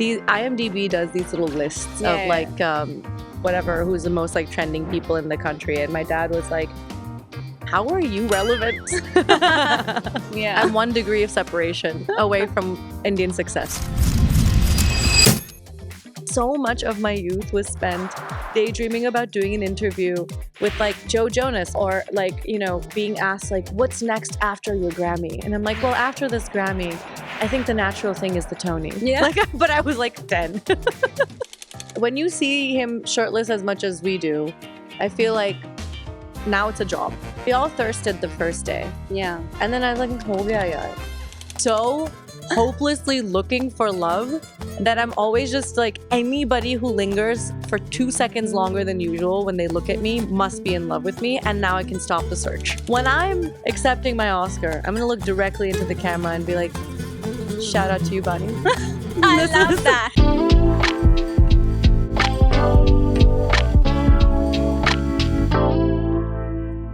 the IMDb does these little lists of like whatever, who's the most like trending people in the country. And my dad was like, how are you relevant? I'm 1 degree of separation away from Indian success. So much of my youth was spent daydreaming about doing an interview with like Joe Jonas, or like, you know, being asked like, what's next after your Grammy? And I'm like, well, after this Grammy, I think the natural thing is the Tony. Yeah. Like, but I was like 10. When you see him shirtless as much as we do, I feel like now it's a job. We all thirsted the first day. Yeah. And then I was like, ho gaya yaar. So hopelessly looking for love that I'm always just like, anybody who lingers for 2 seconds longer than usual when they look at me must be in love with me, and now I can stop the search. When I'm accepting my Oscar, I'm gonna look directly into the camera and be like, shout out to you, Bani. I love that.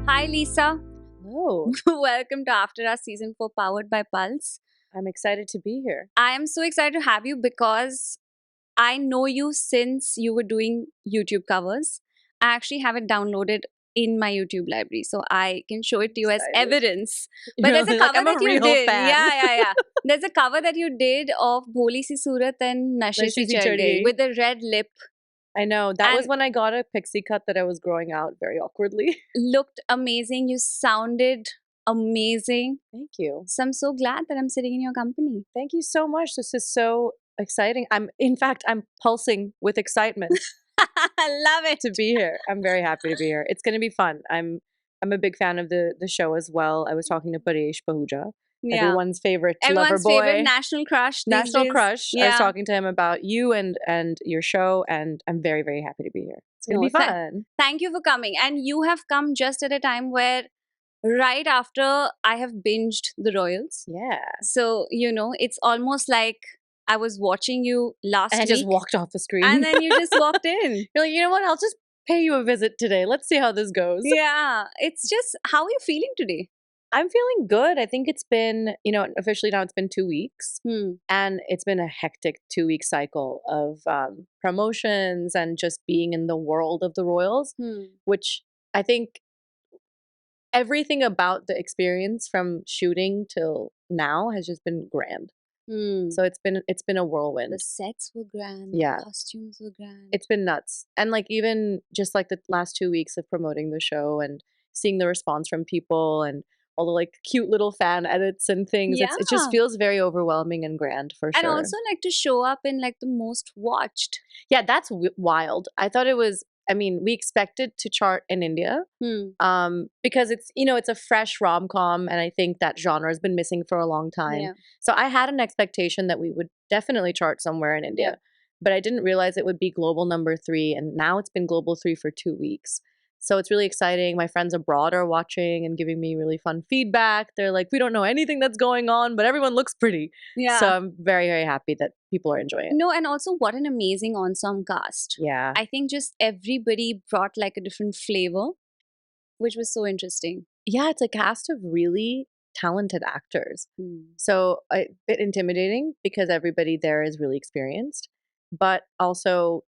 Hi Lisa. Hello. Welcome to AfterHours Season 4 powered by Pulse. I'm excited to be here. I am so excited to have you because I know you since you were doing YouTube covers. I actually have it downloaded in my YouTube library, so I can show it to you as evidence. But there's a cover that you did. Fan. Yeah. There's a cover that you did of Bholi Si Surat and Nashe Si Chad Gayi with the red lip. I know. That was when I got a pixie cut that I was growing out very awkwardly. Looked amazing. You sounded amazing. Thank you. So I'm so glad that I'm sitting in your company. Thank you so much. This is so exciting. I'm pulsing with excitement. I love it to be here. I'm very happy to be here. It's going to be fun. I'm a big fan of the show as well. I was talking to Paresh Pahuja, everyone's favorite lover boy, favorite national crush. National crush. Yeah. I was talking to him about you and your show, and I'm very, very happy to be here. It's going to be fun. Thank you for coming. And you have come just at a time where right after I have binged The Royals. Yeah. So, you know, it's almost like I was watching you last week. And I just walked off the screen. And then you just walked in. You're like, you know what? I'll just pay you a visit today. Let's see how this goes. Yeah. It's just, how are you feeling today? I'm feeling good. I think it's been, officially now it's been 2 weeks. And it's been a hectic 2-week cycle of promotions and just being in the world of the Royals, which I think everything about the experience from shooting till now has just been grand. So it's been a whirlwind. The sets were grand. Yeah. The costumes were grand. It's been nuts. And like even just like the last 2 weeks of promoting the show and seeing the response from people and all the like cute little fan edits and things. Yeah. It just feels very overwhelming and grand for sure. And also like to show up in like the most watched. Yeah, that's wild. I thought it was, we expected to chart in India because it's, it's a fresh rom-com, and I think that genre has been missing for a long time. Yeah. So I had an expectation that we would definitely chart somewhere in India, but I didn't realize it would be global #3, and now it's been global 3 for 2 weeks. So it's really exciting. My friends abroad are watching and giving me really fun feedback. They're like, we don't know anything that's going on, but everyone looks pretty. Yeah. So I'm very, very happy that people are enjoying it. No, and also what an amazing ensemble cast. Yeah. I think just everybody brought like a different flavor, which was so interesting. Yeah, it's a cast of really talented actors. So a bit intimidating because everybody there is really experienced, but also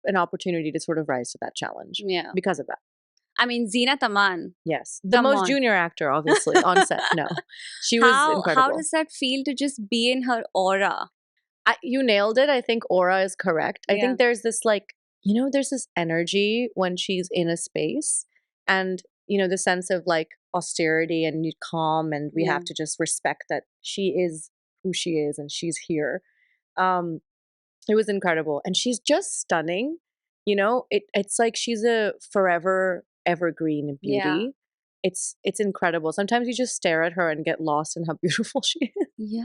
an opportunity to sort of rise to that challenge because of that. Zeenat Aman. Yes. The most junior actor, obviously, on set. No. She was incredible. How does that feel to just be in her aura? You nailed it. I think aura is correct. I think there's this like, there's this energy when she's in a space, and, the sense of like austerity and calm, and we have to just respect that she is who she is and she's here. It was incredible. And she's just stunning. It's like she's a forever evergreen beauty. Yeah. It's incredible. Sometimes you just stare at her and get lost in how beautiful she is. Yeah.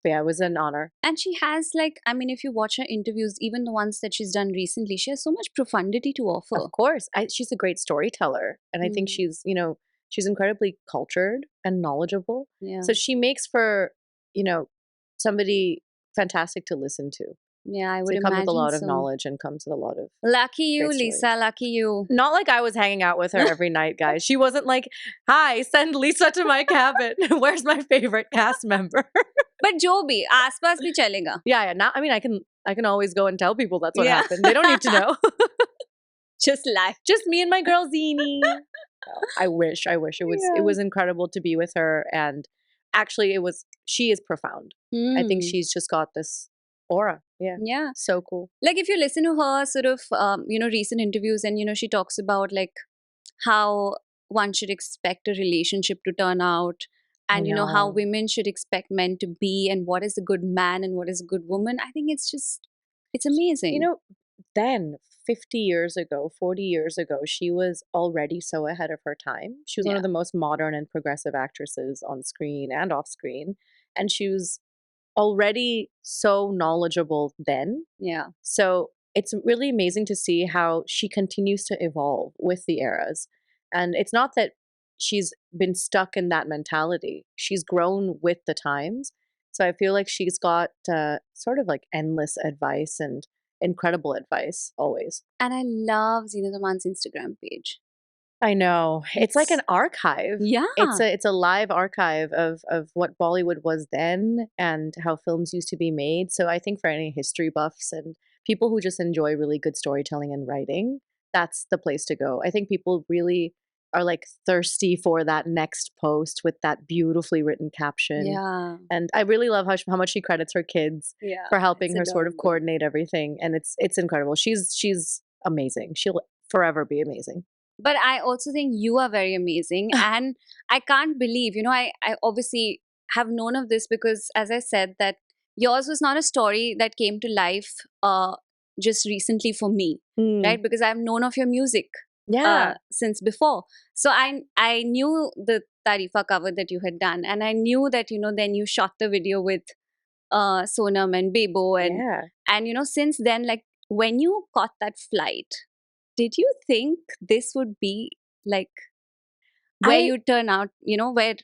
But yeah, it was an honor. And she has like, if you watch her interviews, even the ones that she's done recently, she has so much profundity to offer. Of course. She's a great storyteller. And I think she's, she's incredibly cultured and knowledgeable. Yeah. So she makes for, somebody fantastic to listen to. Yeah, I would imagine. It comes with a lot of knowledge and comes with a lot of. Lucky you, Lisa. Lucky you. Not like I was hanging out with her every night, guys. She wasn't like, "Hi, send Lisa to my cabin. Where's my favorite cast member?" But jo bhi, aas-paas bhi chalega. Yeah. Now, I can I can always go and tell people that's what Yeah. happened. They don't need to know. Just lie. Just me and my girl Zeenie. Oh, I wish. It was incredible to be with her, and actually she is profound. I think she's just got this aura. Yeah. Yeah. So cool. Like if you listen to her sort of, recent interviews, and, she talks about like how one should expect a relationship to turn out, and, how know. women should expect men to be, and what is a good man and what is a good woman. I think it's amazing. Then 50 years ago, 40 years ago, she was already so ahead of her time. She was one of the most modern and progressive actresses on screen and off screen. And she was already so knowledgeable then. Yeah. So it's really amazing to see how she continues to evolve with the eras. And it's not that she's been stuck in that mentality. She's grown with the times. So I feel like she's got sort of like endless advice and incredible advice always. And I love Zeenat Aman's Instagram page. I know. It's like an archive. Yeah. It's a live archive of what Bollywood was then and how films used to be made. So I think for any history buffs and people who just enjoy really good storytelling and writing, that's the place to go. I think people really are like thirsty for that next post with that beautifully written caption. Yeah. And I really love how much she credits her kids for helping her sort of coordinate everything. And it's incredible. She's amazing. She'll forever be amazing. But I also think you are very amazing. And I can't believe, I obviously have known of this because, as I said, that yours was not a story that came to life just recently for me, right? Because I've known of your music since before. So I knew the Tareefa cover that you had done. And I knew that, then you shot the video with Sonam and Bebo. And since then, like when you caught that flight, did you think this would be like where you'd turn out, where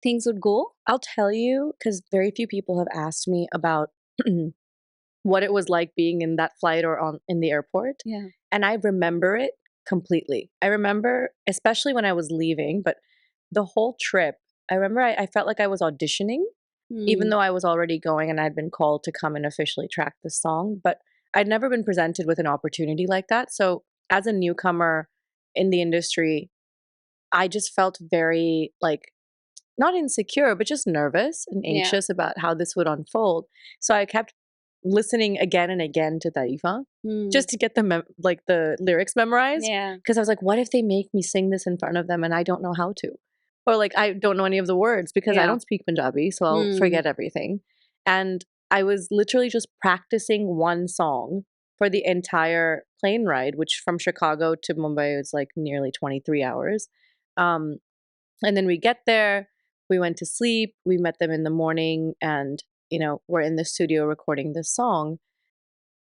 things would go? I'll tell you, because very few people have asked me about what it was like being in that flight or in the airport. Yeah. And I remember it completely. I remember, especially when I was leaving, but the whole trip, I remember I felt like I was auditioning, even though I was already going and I'd been called to come and officially track the song. But I'd never been presented with an opportunity like that. So as a newcomer in the industry, I just felt very like not insecure, but just nervous and anxious about how this would unfold. So I kept listening again and again to Tareefan just to get the lyrics memorized. Yeah. Because I was like, what if they make me sing this in front of them and I don't know how to? Or like I don't know any of the words because I don't speak Punjabi, so I'll forget everything. And I was literally just practicing one song for the entire plane ride, which from Chicago to Mumbai was like nearly 23 hours. And then we get there, we went to sleep, we met them in the morning, and, we're in the studio recording this song.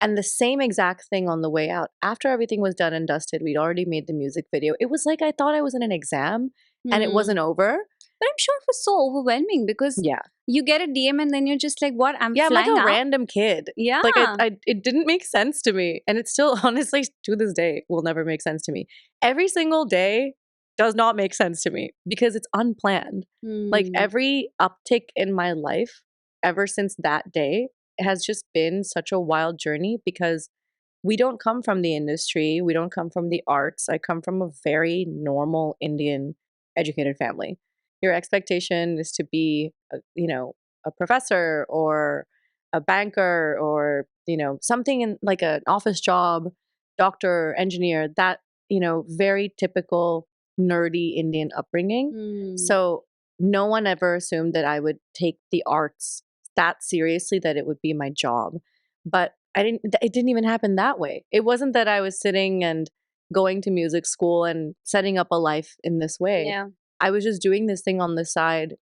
And the same exact thing on the way out. After everything was done and dusted, we'd already made the music video. It was like I thought I was in an exam and it wasn't over. But I'm sure it was so overwhelming because you get a DM and then you're just like, what? I'm like a out? random kid. Yeah. Like it didn't make sense to me. And it still, honestly, to this day, will never make sense to me. Every single day does not make sense to me because it's unplanned. Like every uptick in my life, ever since that day, has just been such a wild journey because we don't come from the industry. We don't come from the arts. I come from a very normal Indian educated family. Your expectation is to be, a professor or a banker or, something in like an office job, doctor, engineer, that, very typical nerdy Indian upbringing. So no one ever assumed that I would take the arts that seriously, that it would be my job. But it didn't even happen that way. It wasn't that I was sitting and going to music school and setting up a life in this way. Yeah. I was just doing this thing on the side,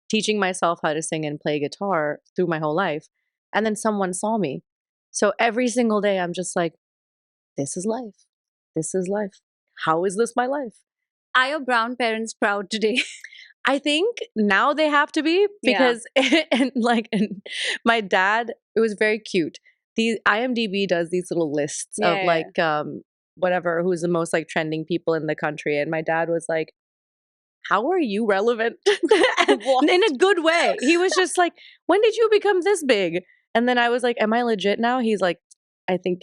teaching myself how to sing and play guitar through my whole life. And then someone saw me. So every single day, I'm just like, this is life. This is life. How is this my life? Are your brown parents proud today? I think now they have to be because, and my dad, it was very cute. The IMDb does these little lists of whatever, who's the most like trending people in the country. And my dad was like, how are you relevant? In a good way. He was just like, when did you become this big? And then I was like, am I legit now? He's like, I think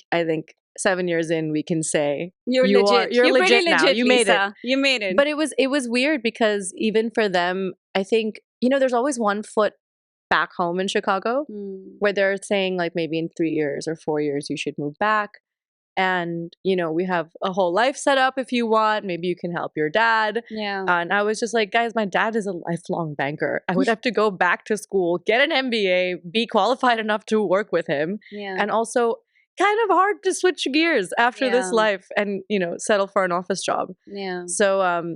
7 years in, we can say You're legit. You're pretty legit now. You made it. Lisa. You made it. But it was weird because even for them, I think, there's always one foot back home in Chicago where they're saying like maybe in 3 years or 4 years you should move back. And, we have a whole life set up if you want. Maybe you can help your dad. Yeah. And I was just like, guys, my dad is a lifelong banker. I would have to go back to school, get an MBA, be qualified enough to work with him. Yeah. And also kind of hard to switch gears after this life and, settle for an office job. Yeah. So,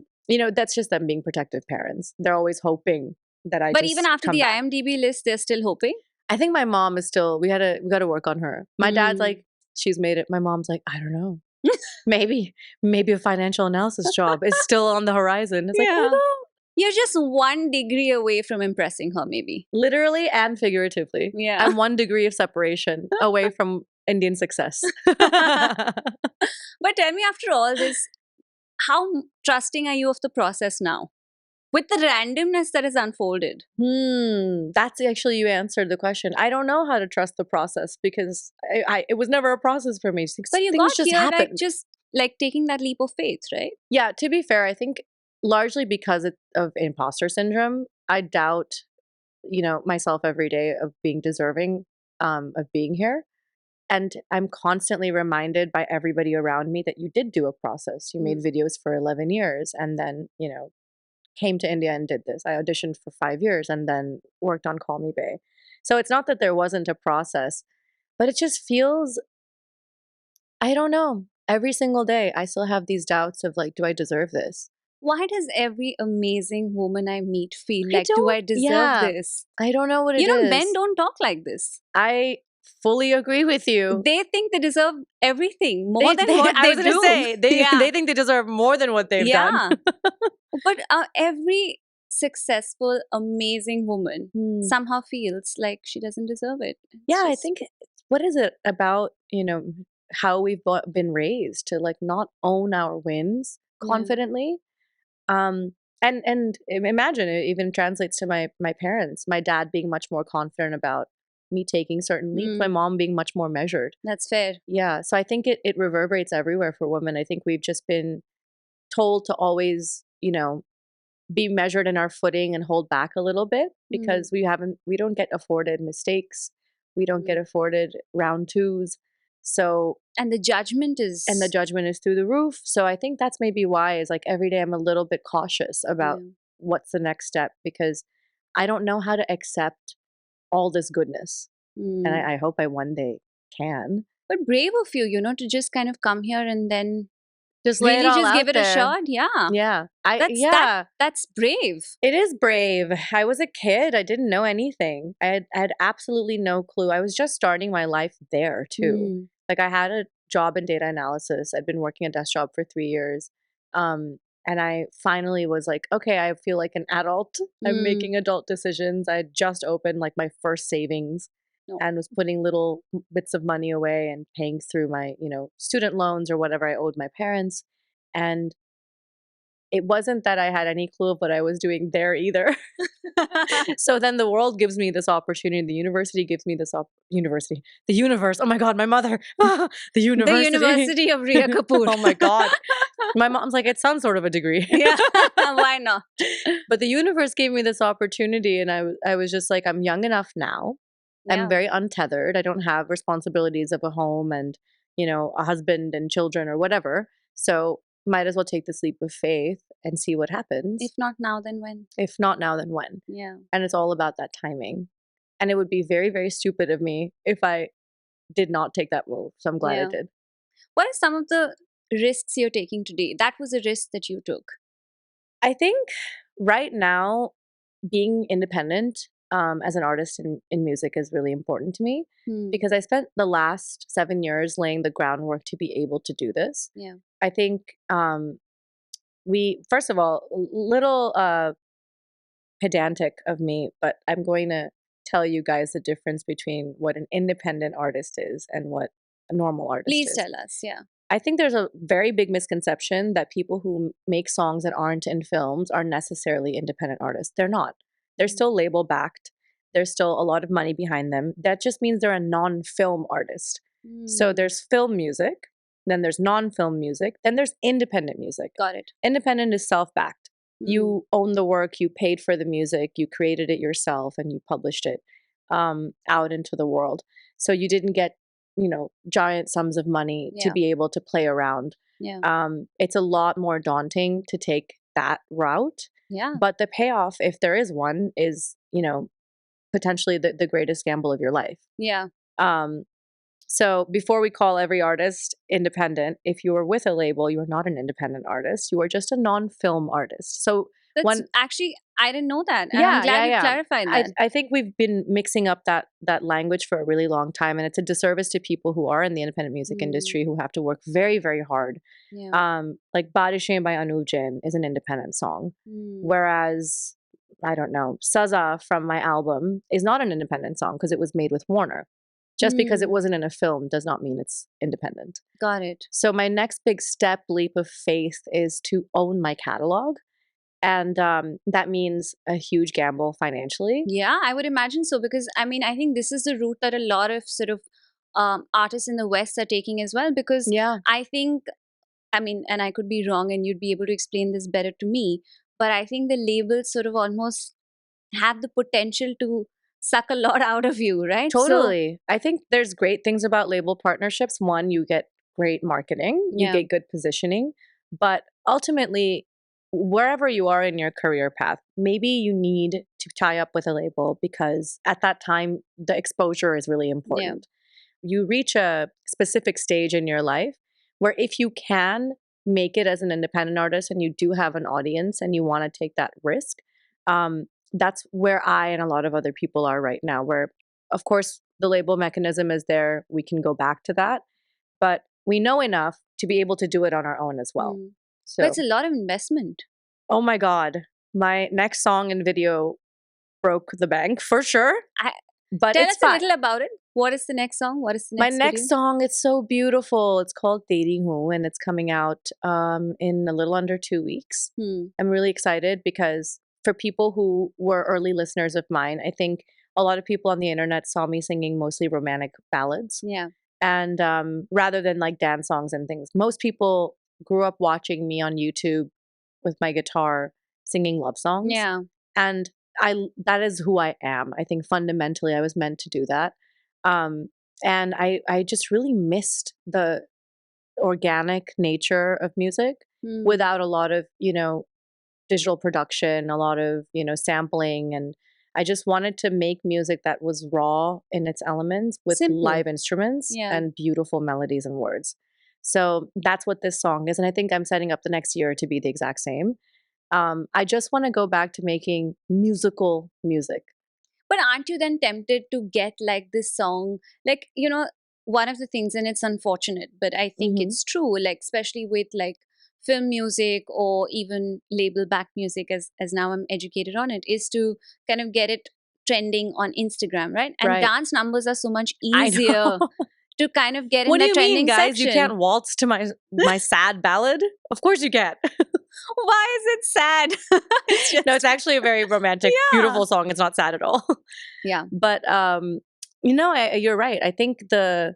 that's just them being protective parents. They're always hoping that I But just even after come the back. IMDb list, they're still hoping? I think my mom is still, we got to work on her. My dad's like, she's made it. My mom's like, I don't know. maybe a financial analysis job is still on the horizon. It's like, I don't. You're just 1 degree away from impressing her, maybe. Literally and figuratively. Yeah. I'm 1 degree of separation away from Indian success. But tell me, after all this, how trusting are you of the process now? With the randomness that is unfolded. That's actually, you answered the question. I don't know how to trust the process because it was never a process for me. But you Things got just here happened. just like taking that leap of faith, right? Yeah, to be fair, I think largely because of imposter syndrome, I doubt, myself every day of being deserving of being here. And I'm constantly reminded by everybody around me that you did do a process. You made videos for 11 years and then, came to India and did this. I auditioned for 5 years and then worked on Call Me Bae. So it's not that there wasn't a process, but it just feels, I don't know. Every single day, I still have these doubts of like, do I deserve this? Why does every amazing woman I meet feel like, do I deserve this? I don't know what it is. Men don't talk like this. I fully agree with you. They think they deserve everything more than what they do. I was going to say, they think they deserve more than what they've done. But every successful, amazing woman somehow feels like she doesn't deserve it. I think, what is it about, how we've been raised to like not own our wins confidently? And imagine it even translates to my parents, my dad being much more confident about me taking certain leaps, my mom being much more measured. That's fair. Yeah. So I think it reverberates everywhere for women. I think we've just been told to always, be measured in our footing and hold back a little bit because we don't get afforded mistakes. We don't get afforded round twos. So and the judgment is through the roof. So I think that's maybe why is like every day I'm a little bit cautious about what's the next step because I don't know how to accept all this goodness. And I hope I one day can. But brave of you, to just kind of come here and then just really just give it a shot. Yeah. That's brave. It is brave. I was a kid. I didn't know anything. I had absolutely no clue. I was just starting my life there too. Like I had a job in data analysis. I'd been working a desk job for 3 years. And I finally was like, okay, I feel like an adult. I'm making adult decisions. I had just opened like my first savings and was putting little bits of money away and paying through my, student loans or whatever I owed my parents. And it wasn't that I had any clue of what I was doing there either. So then the world gives me this opportunity. The university gives me this the universe. Oh my God, my mother. The university. The University of Rhea Kapoor. Oh my God. My mom's like, it's some sort of a degree. Yeah, why not? But the universe gave me this opportunity and I was just like, I'm young enough now. I'm very untethered. I don't have responsibilities of a home and, a husband and children or whatever. So might as well take this leap of faith and see what happens. If not now, then when? If not now, then when? Yeah. And it's all about that timing. And it would be very, very stupid of me if I did not take that move. So I'm glad I did. What are some of the risks you're taking today? That was a risk that you took. I think right now, being independent as an artist in music is really important to me because I spent the last 7 years laying the groundwork to be able to do this. Yeah. I think first of all, little pedantic of me, but I'm going to tell you guys the difference between what an independent artist is and what a normal artist is. Please tell us, yeah. I think there's a very big misconception that people who make songs that aren't in films are necessarily independent artists. They're not. They're still label backed. there's still a lot of money behind them. That just means they're a non-film artist. So there's film music, then there's non-film music, then there's independent music. Got it. Independent is self-backed. You own the work, you paid for the music, you created it yourself, and you published it out into the world. So you didn't get, giant sums of money to be able to play around. Yeah. It's a lot more daunting to take that route. Yeah. But the payoff, if there is one, is, potentially the greatest gamble of your life. Yeah. So before we call every artist independent, if you are with a label, you are not an independent artist. You are just a non-film artist. So actually, I didn't know that. And I'm glad you clarified that. I think we've been mixing up that language for a really long time, and it's a disservice to people who are in the independent music industry who have to work very, very hard. Yeah. Like Barishein by Mujhe is an independent song, whereas I don't know, Saza from my album is not an independent song because it was made with Warner. Just because it wasn't in a film does not mean it's independent. Got it. So my next big leap of faith is to own my catalog. And that means a huge gamble financially. Yeah, I would imagine so, because I think this is the route that a lot of sort of artists in the West are taking as well, because I think, and I could be wrong and you'd be able to explain this better to me, but I think the labels sort of almost have the potential to suck a lot out of you, right? Totally. I think there's great things about label partnerships. One, you get great marketing, you get good positioning, but ultimately, wherever you are in your career path, maybe you need to tie up with a label because at that time, the exposure is really important. You reach a specific stage in your life where if you can make it as an independent artist and you do have an audience and you want to take that risk, that's where I and a lot of other people are right now, where, of course, the label mechanism is there. We can go back to that. But we know enough to be able to do it on our own as well. So, but it's a lot of investment. Oh my God. My next song and video broke the bank for sure. But tell it's us a little about it. What is the next song? What is the next My next song, it's so beautiful. It's called Teri Hoon, and it's coming out in a little under 2 weeks. I'm really excited because for people who were early listeners of mine, I think a lot of people on the internet saw me singing mostly romantic ballads. Yeah. And rather than like dance songs and things, most people grew up watching me on YouTube with my guitar singing love songs. Yeah. And that is who I am. I think fundamentally I was meant to do that. And I just really missed the organic nature of music without a lot of, digital production, a lot of, sampling. And I just wanted to make music that was raw in its elements with live instruments and beautiful melodies and words. So that's what this song is. And I think I'm setting up the next year to be the exact same. I just want to go back to making musical music. But aren't you then tempted to get like this song? Like, one of the things, and it's unfortunate, but I think it's true, like, especially with like film music or even label back music, as now I'm educated on it, is to kind of get it trending on Instagram, right? And dance numbers are so much easier to kind of get in the trending section. What do you mean, guys? You can't waltz to my sad ballad? Of course you can. Why is it sad? No, it's actually a very romantic, beautiful song. It's not sad at all. Yeah. But, you're right. I think the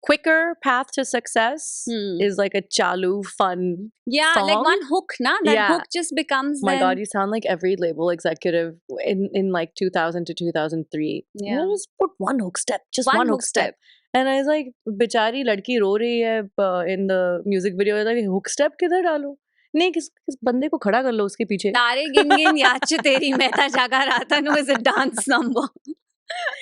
quicker path to success is like a chalu, fun song. Like one hook, that hook just becomes my God, you sound like every label executive in like 2000 to 2003. Yeah. Just put one hook step, just one hook step. And I was like, बिचारी लड़की रो रही है in the music video. Like, hook step किधर डालूं? नहीं, किस बंदे को खड़ा कर लो उसके पीछे. तारे गिन गिन याद तेरी मेहता जागा राता was a dance number.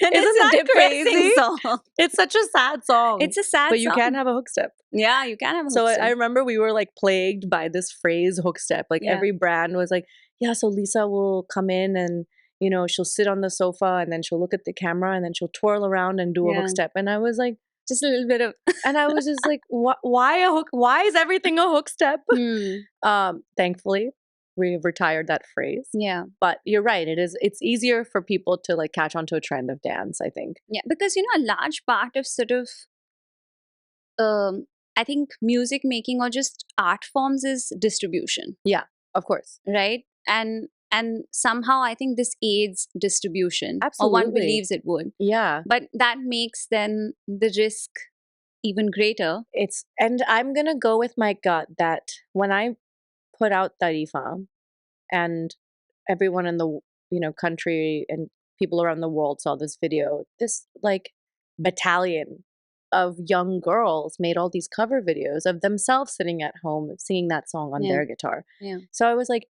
And Isn't that crazy? Song. It's such a sad song. It's a sad song. But you can have a hook step. Yeah, you can have a hook step. So I remember we were like plagued by this phrase hook step. Like every brand was like, so Lisa will come in and, she'll sit on the sofa and then she'll look at the camera and then she'll twirl around and do a hook step. And I was like, just a little bit of, and I was just like, why a hook? Why is everything a hook step? Thankfully, we've retired that phrase. Yeah. But you're right. It's easier for people to like catch onto a trend of dance, I think. Yeah. Because, a large part of sort of, I think music making or just art forms is distribution. Yeah, of course. Right. And And somehow I think this aids distribution, or one Absolutely. believes it would. Yeah. But that makes then the risk even greater. And I'm gonna go with my gut that when I put out Tareefan and everyone in the country and people around the world saw this video, this like battalion of young girls made all these cover videos of themselves sitting at home singing that song on Yeah. their guitar. Yeah. So I was like,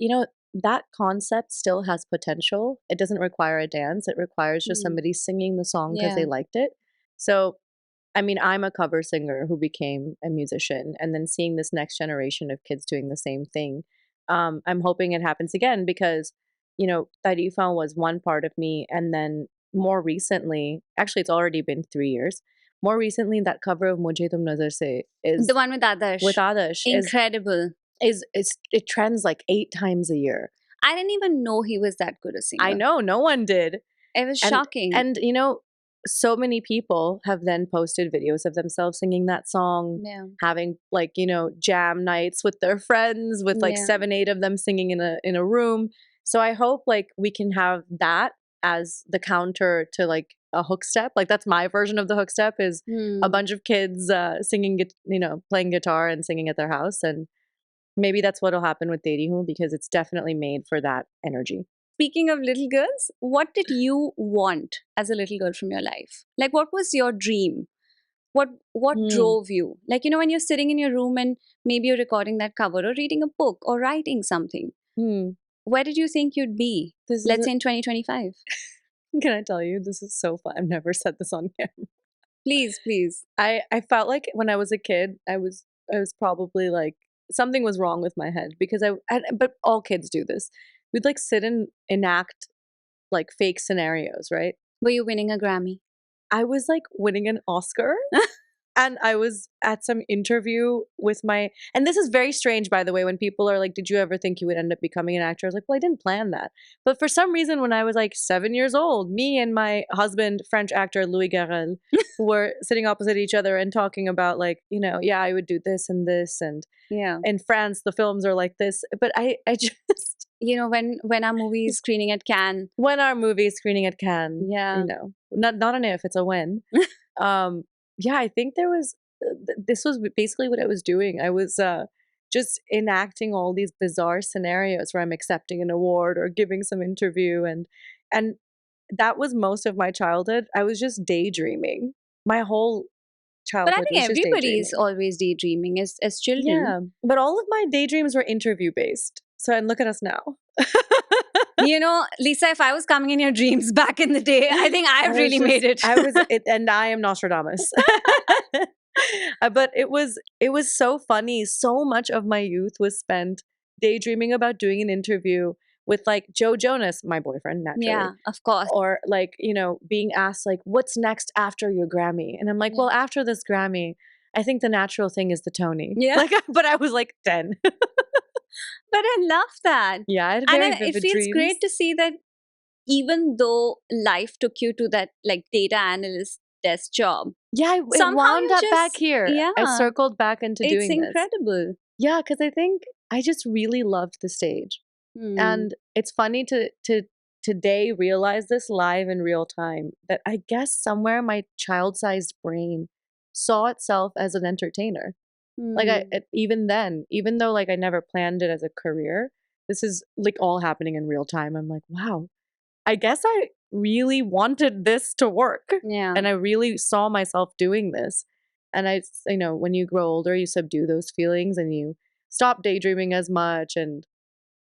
that concept still has potential. It doesn't require a dance. It requires just somebody singing the song because they liked it. So I mean, I'm a cover singer who became a musician, and then seeing this next generation of kids doing the same thing, I'm hoping it happens again because, Tareefan was one part of me, and then more recently, actually, it's already been 3 years. More recently, that cover of Mujhe Nazar se is The one with Adarsh. Incredible. It trends like 8 times a year. I didn't even know he was that good a singer. I know, no one did. It was shocking. And so many people have then posted videos of themselves singing that song, having jam nights with their friends, with 7, 8 of them singing in a room. So I hope we can have that as the counter to a hook step. That's my version of the hook step is a bunch of kids singing, playing guitar and singing at their house. And maybe that's what'll happen with Teri Hoon because it's definitely made for that energy. Speaking of little girls, what did you want as a little girl from your life? What was your dream? What drove you? When you're sitting in your room and maybe you're recording that cover or reading a book or writing something. Where did you think you'd be? Let's say in 2025. Can I tell you? This is so fun. I've never said this on camera. Please, please. I felt like when I was a kid, I was probably something was wrong with my head because but all kids do this. We'd sit and enact fake scenarios, right? Were you winning a Grammy? I was winning an Oscar. And I was at some interview with and this is very strange, by the way, when people are like, did you ever think you would end up becoming an actor? I was like, well, I didn't plan that. But for some reason, when I was 7 years old, me and my husband, French actor Louis Garrel, were sitting opposite each other and talking about I would do this and this. And in France, the films are like this. But I just... when our movie is screening at Cannes. When our movie is screening at Cannes. Yeah. Not an if, it's a when. I think this was basically what I was doing. I was just enacting all these bizarre scenarios where I'm accepting an award or giving some interview. And that was most of my childhood. I was just daydreaming. My whole childhood But I think everybody is always daydreaming as children. Yeah, but all of my daydreams were interview-based. And look at us now. Lisa, if I was coming in your dreams back in the day, I think I've really made it. And I am Nostradamus. But it was so funny. So much of my youth was spent daydreaming about doing an interview with Joe Jonas, my boyfriend, naturally. Yeah, of course. Or being asked what's next after your Grammy? And I'm like, well, after this Grammy, I think the natural thing is the Tony. Yeah. But I was 10. But I love that. Yeah, I had very vivid it feels dreams. great to see that even though life took you to that data analyst desk job. Yeah, it wound up back here. Yeah. I circled back into doing this. It's incredible. Yeah, because I think I just really loved the stage. And it's funny to today realize this live in real time, that I guess somewhere my child-sized brain saw itself as an entertainer. Even then, even though I never planned it as a career, this is all happening in real time. I'm like, wow, I guess I really wanted this to work. Yeah. And I really saw myself doing this. And when you grow older, you subdue those feelings and you stop daydreaming as much and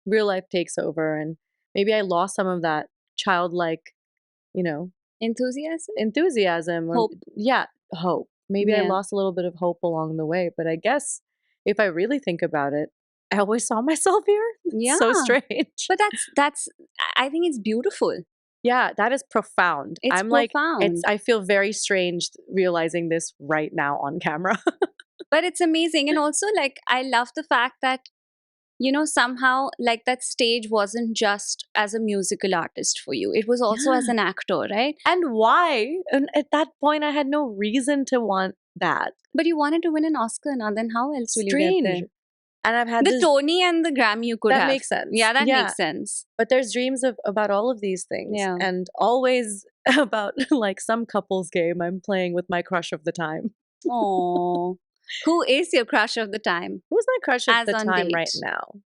real life takes over. And maybe I lost some of that childlike, enthusiasm. Or, hope. Yeah, hope. Maybe I lost a little bit of hope along the way, but I guess if I really think about it, I always saw myself here. It's so strange. But that's I think it's beautiful. Yeah, that is profound. It's profound. I feel very strange realizing this right now on camera. But it's amazing. And also I love the fact that somehow that stage wasn't just as a musical artist for you. It was also as an actor, right? And why? And at that point, I had no reason to want that. But you wanted to win an Oscar now, then how else will you get there? And I've had The this. Tony and the Grammy you could That have. makes sense. Yeah, that Yeah. makes sense. But there's dreams about all of these things. Yeah. And always about like some couple's game I'm playing with my crush of the time. Oh, who is your crush of the time? Who's my crush of As the on time date. right now?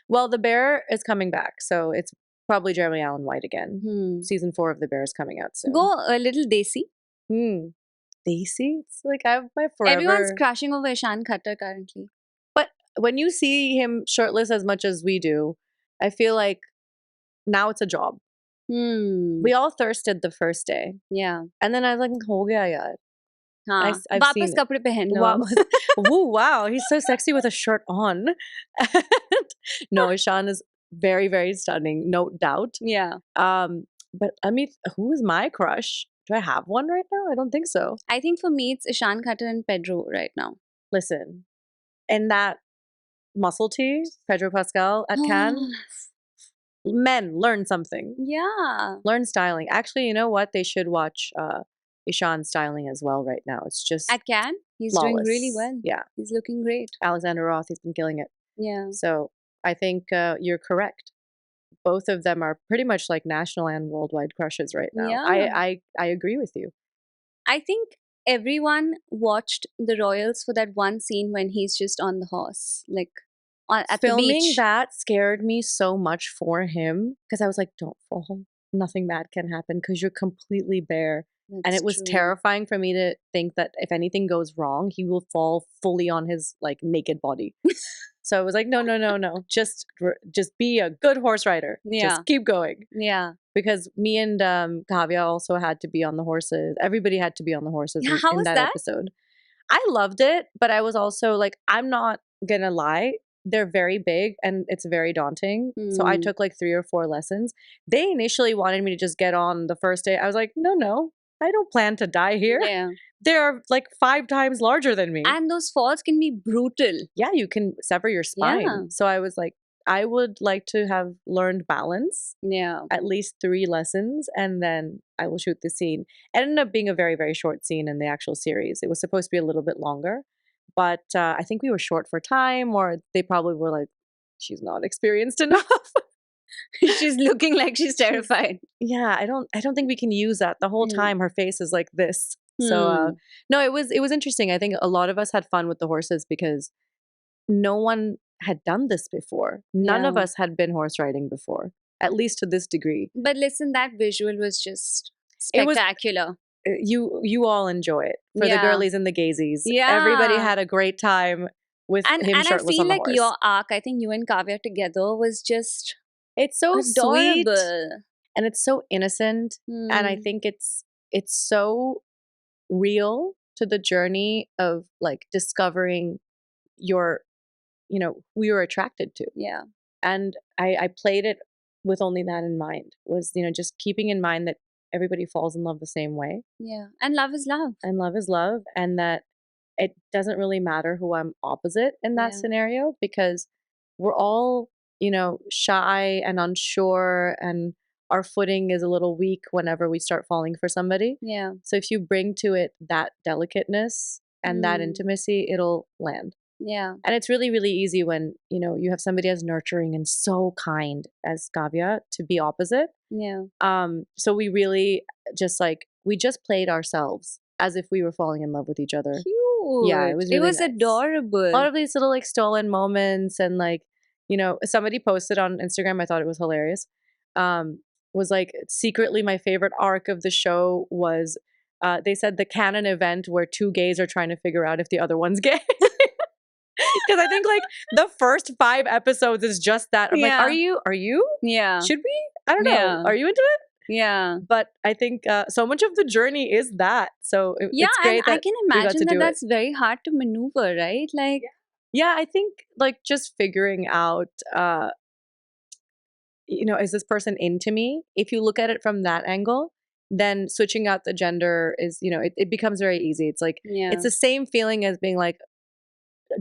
Well, The Bear is coming back. So it's probably Jeremy Allen White again. Season 4 of The Bear is coming out soon. Go a little desi. Desi? It's like I have my forever. Everyone's crushing over Ishaan Khatter currently. But when you see him shirtless as much as we do, I feel like now it's a job. We all thirsted the first day. Yeah. And then I was like, ho gaya yaar. हाँ, I've वापस seen it. कपड़े पहन लो. Wow. Woo, wow, he's so sexy with a shirt on. No, Ishaan is very, very stunning, no doubt. Yeah. But I mean, who is my crush? Do I have one right now? I don't think so. I think for me it's Ishaan Khatter and Pedro right now. Listen, and that muscle tee, Pedro Pascal at Cannes, men, learn something. Yeah. Learn styling. Actually, you know what? They should watch Ishaan styling as well right now. It's just At Cannes, he's flawless. doing really well. Yeah. He's looking great. Alexander Roth, he's been killing it. Yeah. So I think you're correct. Both of them are pretty much like national and worldwide crushes right now. Yeah. I agree with you. I think everyone watched the Royals for that one scene when he's just on the horse, like at Filming the beach. that scared me so much for him because I was like, don't fall. Nothing bad can happen because you're completely bare. And it was true. terrifying for me to think that if anything goes wrong, he will fall fully on his like naked body. So I was like, no. Just be a good horse rider. Yeah. Just keep going. Yeah. Because me and Kavya also had to be on the horses. Everybody had to be on the horses How in was that that? episode. I loved it, but I was also like, I'm not going to lie. They're very big and it's very daunting. So I took like 3 or 4 lessons. They initially wanted me to just get on the first day. I was like, no. I don't plan to die here. Yeah. They're like 5 times larger than me. And those falls can be brutal. Yeah, you can sever your spine. Yeah. So I was like, I would like to have learned balance. Yeah. At least 3 lessons, and then I will shoot the scene. It ended up being a very, very short scene in the actual series. It was supposed to be a little bit longer, but I think we were short for time, or they probably were like, she's not experienced enough. She's looking like she's terrified. Yeah, I don't think we can use that. The whole time her face is like this. So no, it was interesting. I think a lot of us had fun with the horses because no one had done this before. None of us had been horse riding before, at least to this degree. But listen, that visual was just spectacular. You all enjoy it for the girlies and the gazies. Yeah. Everybody had a great time with him shirtless I feel on the like horse. your arc, I think you and Kavya together was just It's so sweet adorable. and it's so innocent, and I think it's so real to the journey of like discovering your, who you're attracted to. Yeah. And I played it with only that in mind, was, just keeping in mind that everybody falls in love the same way. Yeah. And love is love. And love is love. And that it doesn't really matter who I'm opposite in that scenario, because we're all, shy and unsure, and our footing is a little weak whenever we start falling for somebody. Yeah. So if you bring to it that delicateness and that intimacy, it'll land. Yeah. And it's really, really easy when, you have somebody as nurturing and so kind as Kavya to be opposite. Yeah. So we really we just played ourselves as if we were falling in love with each other. Cute. Yeah, it was really nice. Adorable. A lot of these little like stolen moments, and like, somebody posted on Instagram, I thought it was hilarious. Was like, secretly my favorite arc of the show was they said the canon event where 2 gays are trying to figure out if the other one's gay. Because I think like the first 5 episodes is just that. I'm like, are you? Yeah. Should we? I don't know. Yeah. Are you into it? Yeah. But I think so much of the journey is that. So it's great that I can imagine that that's very hard to maneuver, right? Like, yeah, I think like just figuring out, is this person into me? If you look at it from that angle, then switching out the gender is, it becomes very easy. It's like, it's the same feeling as being like,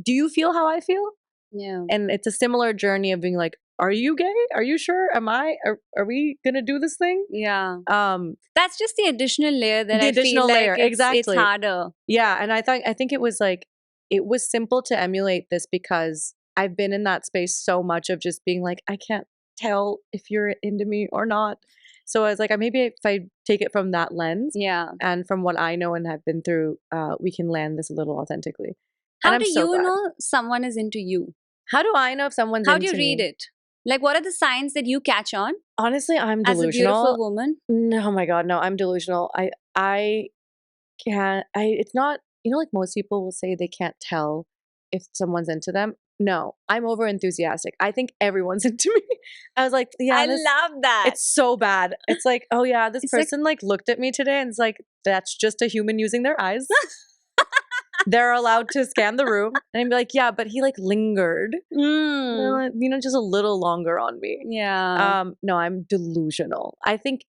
do you feel how I feel? Yeah. And it's a similar journey of being like, are you gay? Are you sure? Am I? Are we gonna do this thing? Yeah. That's just the additional layer that I feel like it's harder. Yeah, and I think it was like, it was simple to emulate this because I've been in that space so much of just being like, I can't tell if you're into me or not. So I was like, maybe if I take it from that lens Yeah. and from what I know and have been through, we can land this a little authentically. And How I'm do so you glad. know someone is into you? How do I know if someone's How into do you read me? it? Like, what are the signs that you catch on Honestly, I'm as a beautiful delusional. woman? No, oh my God, no, I'm delusional. I can't, it's not, like most people will say they can't tell if someone's into them. No, I'm over enthusiastic. I think everyone's into me. I was like, yeah, I love that. it's so bad. It's like, oh yeah, this It's like- person like looked at me today and it's like, that's just a human using their eyes. They're allowed to scan the room. And I'd be like, yeah, but he like lingered, just a little longer on me. Yeah. No, I'm delusional. I think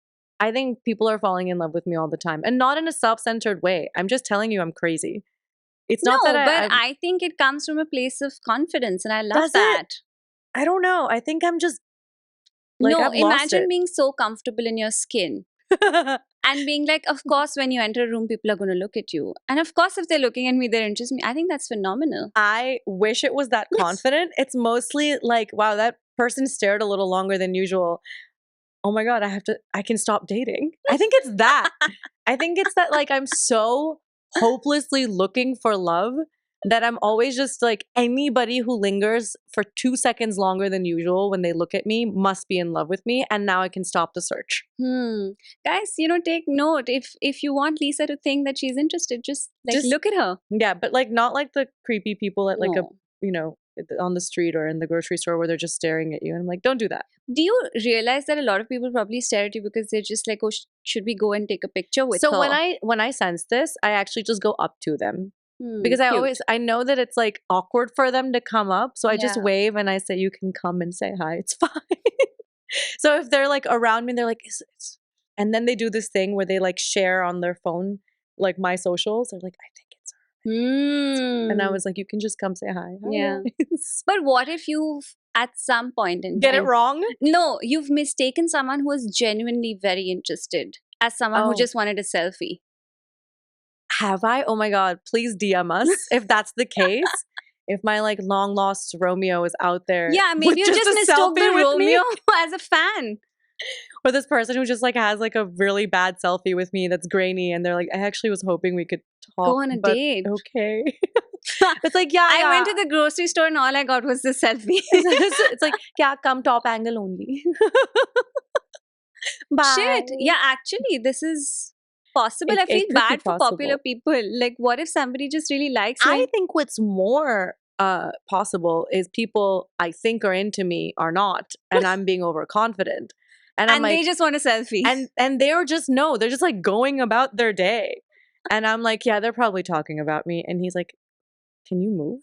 people are falling in love with me all the time, and not in a self-centered way. I'm just telling you, I'm crazy. It's not that but I'm, I think it comes from a place of confidence, and I love Does it? that. I don't know. I think I'm just like, No, I've lost imagine it. being so comfortable in your skin and being like, of course, when you enter a room, people are going to look at you. And of course, if they're looking at me, they're interested in me. I think that's phenomenal. I wish it was that confident. It's mostly like, wow, that person stared a little longer than usual. Oh my God, I can stop dating. I think it's that. I think it's that like I'm so hopelessly looking for love that I'm always just like, anybody who lingers for 2 seconds longer than usual when they look at me must be in love with me, and now I can stop the search. Guys, take note. If you want Lisa to think that she's interested, just look at her. Yeah, but like not like the creepy people at like No. on the street or in the grocery store where they're just staring at you. And I'm like, don't do that. Do you realize that a lot of people probably stare at you because they're just like, oh, should we go and take a picture with her? So when I sense this, I actually just go up to them. Because Cute. I know that it's like awkward for them to come up. So I just Yeah. wave and I say, you can come and say hi. It's fine. So if they're like around me, they're like, is it? And then they do this thing where they like share on their phone, like my socials. They're like, I think it's her. And I was like, you can just come say hi. Hi, Yeah. guys. But what if you've at some point in Get it time, wrong? no, you've mistaken someone who is genuinely very interested as someone who Oh. just wanted a selfie? Have I? Oh my God, please DM us if that's the case. If my like long lost Romeo is out there. Yeah, maybe you with just a mistook the selfie with me. Romeo as a fan. Or this person who just like has like a really bad selfie with me that's grainy, and they're like, I actually was hoping we could talk. Go on a but date. Okay. It's like, yeah, I yeah. went to the grocery store and all I got was the selfie. It's like, yeah, come top angle only. Bye. Shit. Yeah, actually, this is possible. It I feel could be bad for popular possible. people. Like, what if somebody just really likes you? I think what's more possible is people I think are into me are not, and I'm being overconfident. And I'm and like, they just want a selfie. and they're just they're just like going about their day. And I'm like, yeah, they're probably talking about me. And he's like, can you move?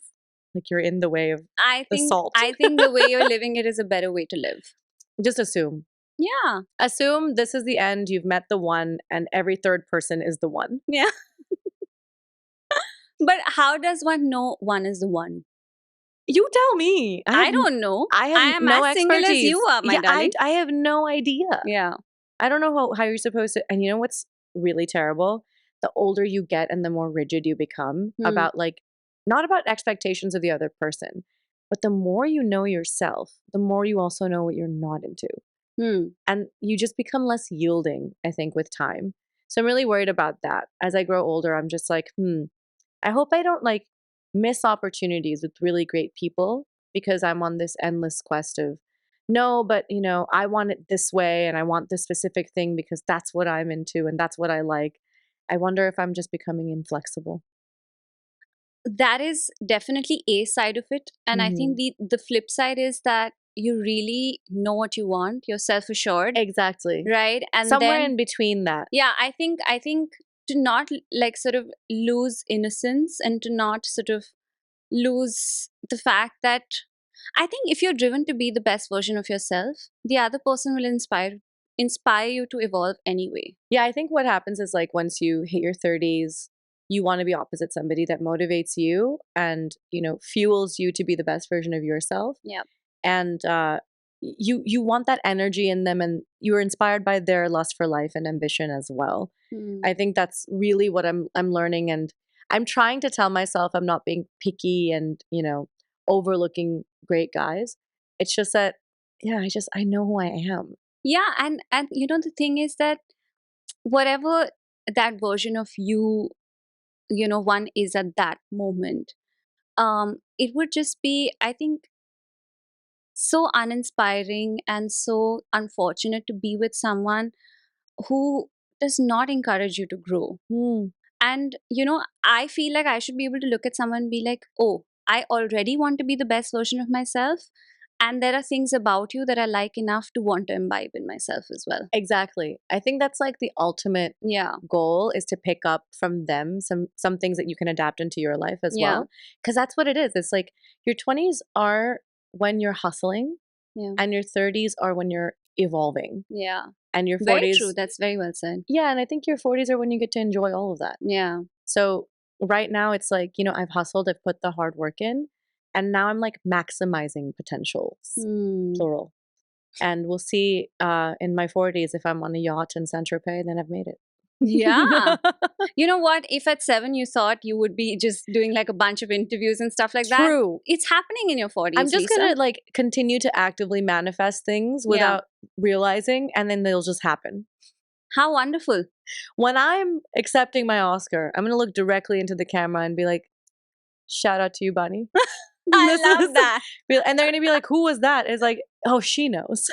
Like you're in the way of the salt. I think the way you're living it is a better way to live. Just assume. Yeah. Assume this is the end, you've met the one, and every third person is the one. Yeah. But how does one know one is the one? You tell me. I don't know. I have am no as single as expertise. you are, my darling. I have no idea. Yeah. I don't know how you're supposed to. And you know what's really terrible? The older you get and the more rigid you become about like, not about expectations of the other person, but the more you know yourself, the more you also know what you're not into. And you just become less yielding, I think, with time. So I'm really worried about that. As I grow older, I'm just like, I hope I don't like miss opportunities with really great people because I'm on this endless quest of, no, but I want it this way and I want this specific thing because that's what I'm into and that's what I like. I wonder if I'm just becoming inflexible. That is definitely a side of it. And I think the flip side is that you really know what you want. You're self-assured. Exactly. Right? And somewhere then, in between that. Yeah, I think to not like sort of lose innocence and to not sort of lose the fact that I think if you're driven to be the best version of yourself, the other person will inspire you to evolve anyway. Yeah, I think what happens is like once you hit your 30s, you want to be opposite somebody that motivates you and, fuels you to be the best version of yourself. Yeah. And you want that energy in them, and you're inspired by their lust for life and ambition as well. I think that's really what I'm learning, and I'm trying to tell myself I'm not being picky and, overlooking great guys. It's just that, yeah, I know who I am. Yeah, and you know, the thing is that whatever that version of you, you know, one is at that moment, it would just be, I think, so uninspiring and so unfortunate to be with someone who does not encourage you to grow. Hmm. And, you know, I feel like I should be able to look at someone and be like, oh, I already want to be the best version of myself. And there are things about you that I like enough to want to imbibe in myself as well. Exactly. I think that's like the ultimate Yeah. goal, is to pick up from them some things that you can adapt into your life as Yeah. well. Because that's what it is. It's like your 20s are when you're hustling, Yeah. and your 30s are when you're evolving. Yeah. And your 40s. Very true. That's very well said. Yeah, and I think your 40s are when you get to enjoy all of that. Yeah. So right now it's like, you know, I've hustled, I've put the hard work in, and now I'm like maximizing potentials, plural. And we'll see in my 40s if I'm on a yacht in Saint-Tropez, then I've made it. Yeah. You know what? If at 7 you thought you would be just doing like a bunch of interviews and stuff like that, True. it's happening in your 40s. I'm just Lisa. gonna like continue to actively manifest things without realizing, and then they'll just happen. How wonderful. When I'm accepting my Oscar, I'm gonna look directly into the camera and be like, shout out to you, Bani. I love that. And they're gonna be like, who was that? It's like, oh, she knows.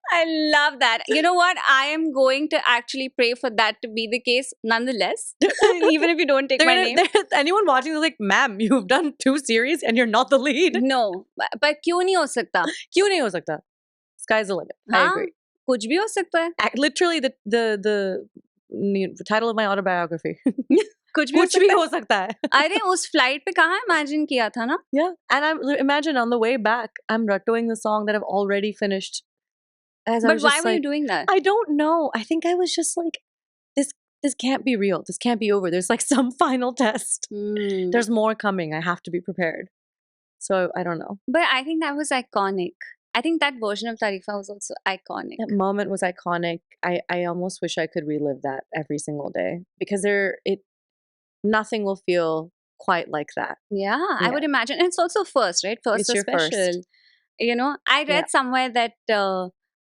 I love that. You know what? I am going to actually pray for that to be the case nonetheless, even if you don't take my name. Anyone watching is like, ma'am, you've done 2 series and you're not the lead. No. But क्यों नहीं हो सकता? क्यों नहीं हो सकता? Sky's the limit. I agree. कुछ भी हो सकता है. Literally the title of my autobiography. कुछ भी हो सकता है. अरे उस flight पे कहाँ imagine किया था ना? Yeah. And imagine on the way back, I'm rattoing the song that I've already finished. But why were you doing that? I don't know. I think I was just like, this can't be real. This can't be over. There's like some final test. There's more coming. I have to be prepared. So I don't know. But I think that was iconic. I think that version of Tareefan was also iconic. That moment was iconic. I almost wish I could relive that every single day, because nothing will feel quite like that. Yeah, I would imagine. And it's also first, right? First It's or your special. first. You know, I read somewhere that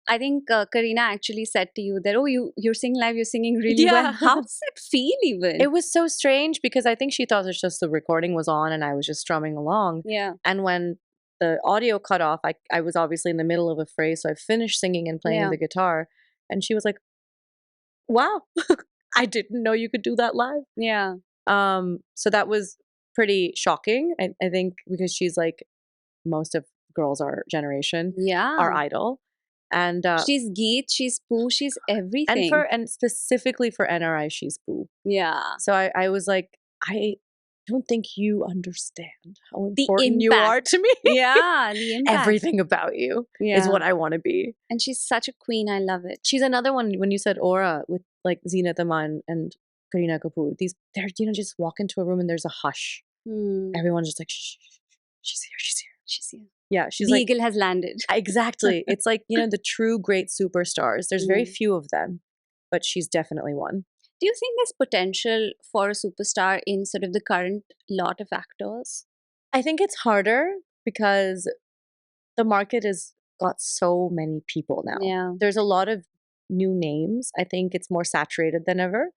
I think Kareena actually said to you that, oh, you're singing live, you're singing really well. How does it feel even? It was so strange, because I think she thought it's just the recording was on and I was just strumming along. Yeah. And when the audio cut off, I was obviously in the middle of a phrase, so I finished singing and playing the guitar. And she was like, wow, I didn't know you could do that live. Yeah. So that was pretty shocking. I think because she's like most of girls our generation, our idol. And she's Geet, she's Pooh, she's everything. And specifically for NRI, she's Pooh. Yeah. So I was like, I don't think you understand how important you are to me. Yeah, the impact. Everything about you is what I want to be. And she's such a queen. I love it. She's another one. When you said aura, with like Zeenat Aman and Kareena Kapoor, they're, you know, just walk into a room and there's a hush. Everyone's just like, shh, she's here, she's here, she's here. Yeah, she's the eagle has landed. Exactly. It's like, you know, the true great superstars. There's very few of them, but she's definitely one. Do you think there's potential for a superstar in sort of the current lot of actors? I think it's harder because the market has got so many people now. Yeah. There's a lot of new names. I think it's more saturated than ever.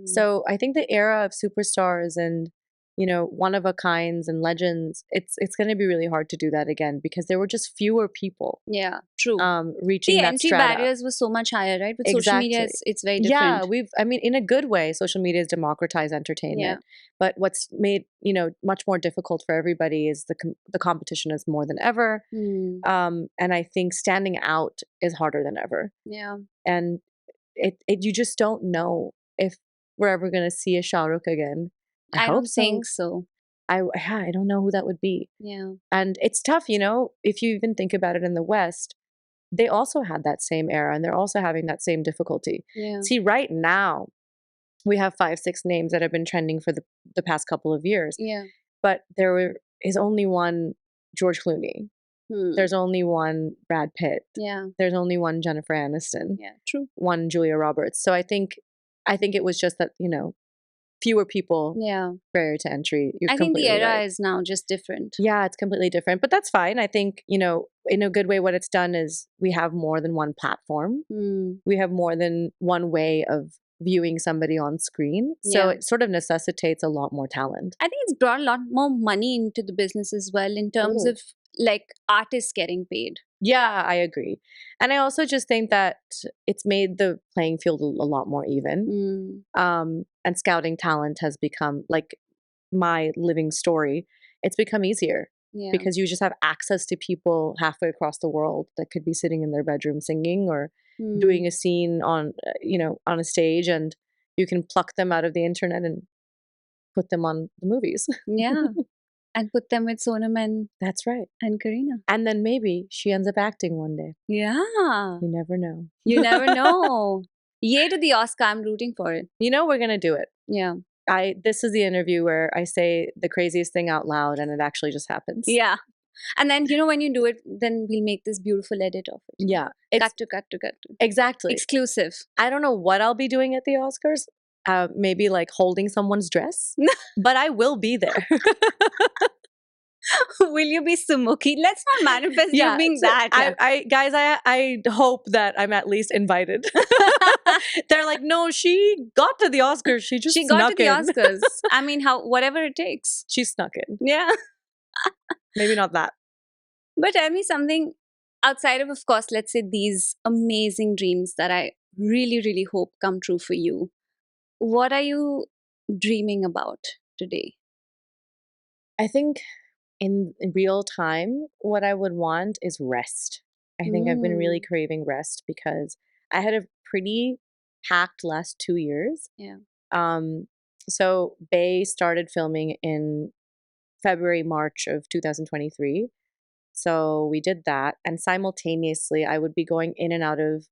So I think the era of superstars and, you know, one-of-a-kinds and legends, it's going to be really hard to do that again, because there were just fewer people. Yeah, true. Reaching that entry strata. barriers were so much higher, right? With social media, it's very different. Yeah, I mean, in a good way, social media has democratized entertainment. Yeah. But what's made, you know, much more difficult for everybody is the competition is more than ever. And I think standing out is harder than ever. Yeah. And you just don't know if we're ever going to see a Shah Rukh again. I don't think so. I don't know who that would be. Yeah. And it's tough, you know, if you even think about it in the West, they also had that same era and they're also having that same difficulty. Yeah. See, right now, we have 5-6 names that have been trending for the past couple of years. Yeah. But there is only one George Clooney. There's only one Brad Pitt. Yeah. There's only one Jennifer Aniston. Yeah, true. One Julia Roberts. So I think it was just that, you know, fewer people, Yeah. barrier to entry. You're I think the completely era right. is now just different. Yeah, it's completely different, but that's fine. I think, in a good way, what it's done is we have more than one platform. Mm. We have more than one way of viewing somebody on screen. So Yeah. it sort of necessitates a lot more talent. I think it's brought a lot more money into the business as well in terms Totally. of like artists getting paid. Yeah, I agree. And I also just think that it's made the playing field a lot more even. Mm. And scouting talent has become like my living story. It's become easier Yeah. because you just have access to people halfway across the world that could be sitting in their bedroom singing or doing a scene on, on a stage, and you can pluck them out of the internet and put them on the movies. Yeah. And put them with Sonam That's right. and Kareena. And then maybe she ends up acting one day. Yeah. You never know. You never know. Yay to the Oscar. I'm rooting for it. We're going to do it. Yeah. This is the interview where I say the craziest thing out loud and it actually just happens. Yeah. And then, when you do it, then we'll make this beautiful edit of it. Yeah. Cut to. Exactly. Exclusive. I don't know what I'll be doing at the Oscars. Maybe like holding someone's dress, but I will be there. Will you be Sumuki? Let's not manifest you being that. I hope that I'm at least invited. They're like, no, she got to the Oscars. She got to the in. Oscars. I mean, whatever it takes. She snuck in. Yeah. Maybe not that. But tell me something outside of course, let's say these amazing dreams that I really, really hope come true for you. What are you dreaming about today? I think in real time, what I would want is rest. I think I've been really craving rest because I had a pretty packed last 2 years. Yeah. So Bay started filming in February, March of 2023. So we did that. And simultaneously, I would be going in and out of,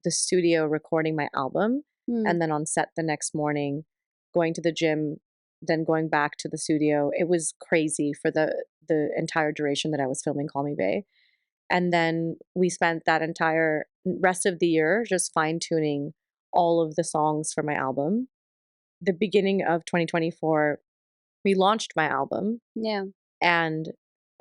the studio recording my album. And then on set the next morning, going to the gym, then going back to the studio. It was crazy for the entire duration that I was filming Call Me Bae. And then we spent that entire rest of the year just fine-tuning all of the songs for my album. The beginning of 2024, we launched my album. Yeah. And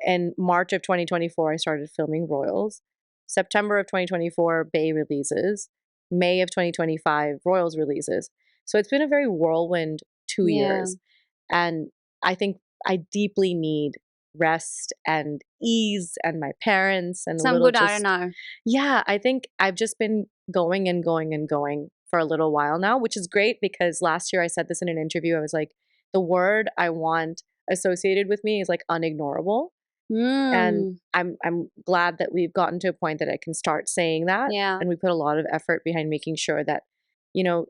in March of 2024, I started filming Royals. September of 2024, Bay releases. May of 2025, Royals releases. So it's been a very whirlwind 2 years. And I think I deeply need rest and ease and my parents and some good R&R. Yeah, I think I've just been going and going and going for a little while now, which is great because last year I said this in an interview. I was like, the word I want associated with me is like unignorable. And I'm glad that we've gotten to a point that I can start saying that. Yeah. And we put a lot of effort behind making sure that,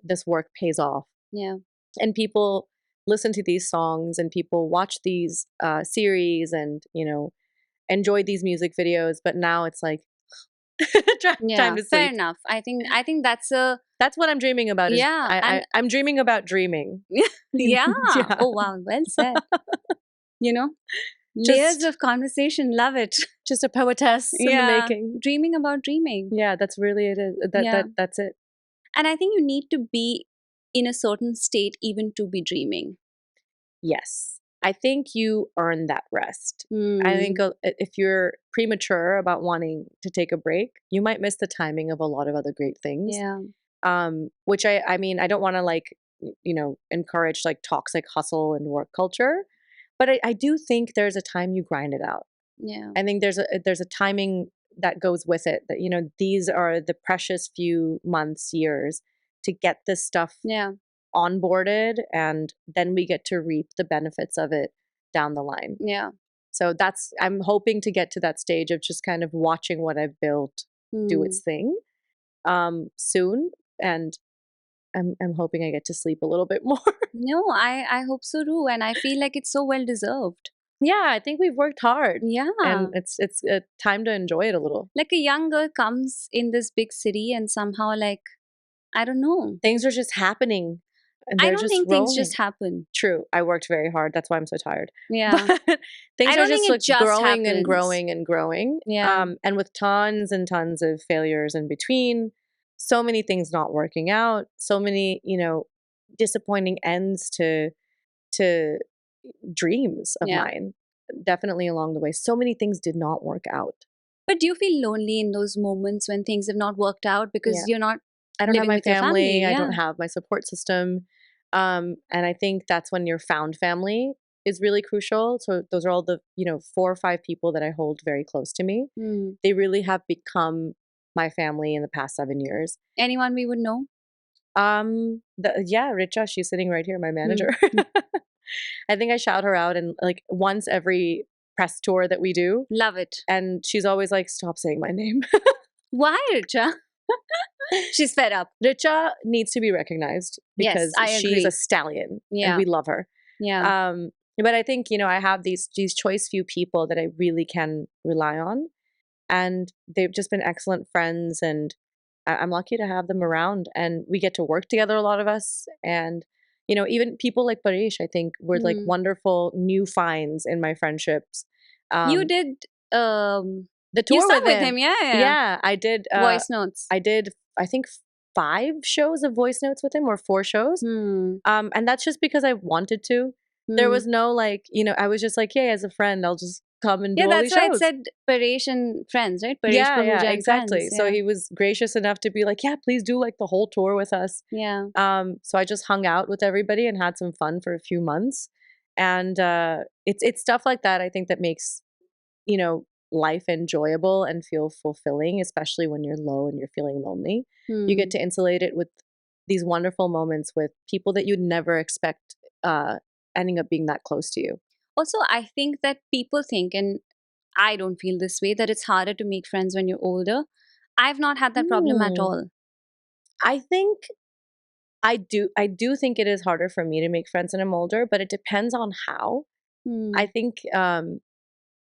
this work pays off. Yeah. And people listen to these songs and people watch these series and, enjoy these music videos. But now it's like time to sleep. Fair enough. I think that's what I'm dreaming about. I'm dreaming about dreaming. Yeah. Oh wow, well said. Layers of conversation. Love it. Just a poetess in the making. Dreaming about dreaming. Yeah, that's really it. That's it. And I think you need to be in a certain state even to be dreaming. Yes. I think you earn that rest. I think if you're premature about wanting to take a break, you might miss the timing of a lot of other great things. Yeah. Which I mean, I don't want to encourage like toxic hustle and work culture, but I do think there's a time you grind it out. Yeah. I think there's a timing that goes with it that, these are the precious few months, years to get this stuff onboarded, and then we get to reap the benefits of it down the line. Yeah. So I'm hoping to get to that stage of just kind of watching what I've built do its thing soon. And I'm hoping I get to sleep a little bit more. No, I hope so too. And I feel like it's so well deserved. Yeah, I think we've worked hard. Yeah. And it's time to enjoy it a little. Like a young girl comes in this big city and somehow I don't know. Things are just happening. I don't think things just happen. True. I worked very hard. That's why I'm so tired. Yeah. But things are just growing happens. And growing and growing. Yeah. And with tons and tons of failures in between, so many things not working out, so many, disappointing ends to dreams of mine. Definitely along the way. So many things did not work out. But do you feel lonely in those moments when things have not worked out because you're not I don't have living my with your family? I don't have my support system. And I think that's when your found family is really crucial. So those are all the, 4 or 5 people that I hold very close to me. They really have become my family in the past 7 years. Anyone we would know? Richa, she's sitting right here, my manager. I think I shout her out and like once every press tour that we do. Love it. And she's always like, stop saying my name. Why, Richa? She's fed up. Richa needs to be recognized because she's a stallion and we love her. Yeah. But I think, I have these choice few people that I really can rely on. And they've just been excellent friends and I'm lucky to have them around and we get to work together, a lot of us. And, even people like Paresh, I think were like wonderful new finds in my friendships. You did the tour with him. Yeah, I did. Voice notes. I did, I think 5 shows of voice notes with him or 4 shows. And that's just because I wanted to. There was no like, I was just like, hey, as a friend, I'll just come and do all these shows. Yeah, that's why it said Paresh and friends, right? Paresh Pahuja and exactly. Friends. So he was gracious enough to be like, yeah, please do like the whole tour with us. Yeah. So I just hung out with everybody and had some fun for a few months. And it's stuff like that, I think, that makes, life enjoyable and feel fulfilling, especially when you're low and you're feeling lonely. You get to insulate it with these wonderful moments with people that you'd never expect ending up being that close to you. Also, I think that people think, and I don't feel this way, that it's harder to make friends when you're older. I've not had that problem at all. I think I do think it is harder for me to make friends when I'm older, but it depends on how. I think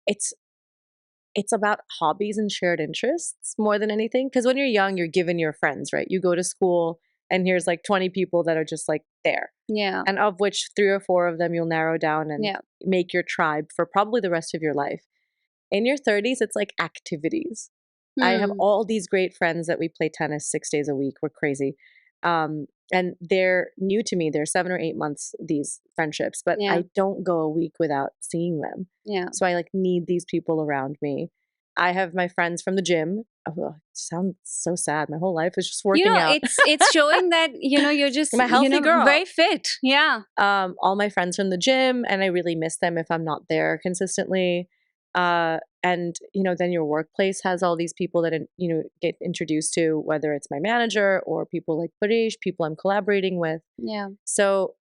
it's about hobbies and shared interests more than anything. Because when you're young, you're given your friends, right? You go to school and here's like 20 people that are just like there. Yeah. And of which 3 or 4 of them you'll narrow down and make your tribe for probably the rest of your life. In your 30s, it's like activities. I have all these great friends that we play tennis 6 days a week. We're crazy. And they're new to me. They're 7 or 8 months, these friendships, but I don't go a week without seeing them. Yeah. So I like need these people around me. I have my friends from the gym. Oh, it sounds so sad. My whole life is just working out. It's showing that, you're just I'm a healthy girl. Very fit. Yeah. All my friends from the gym, and I really miss them if I'm not there consistently. And then your workplace has all these people that get introduced to, whether it's my manager or people like Paresh, people I'm collaborating with. Yeah. So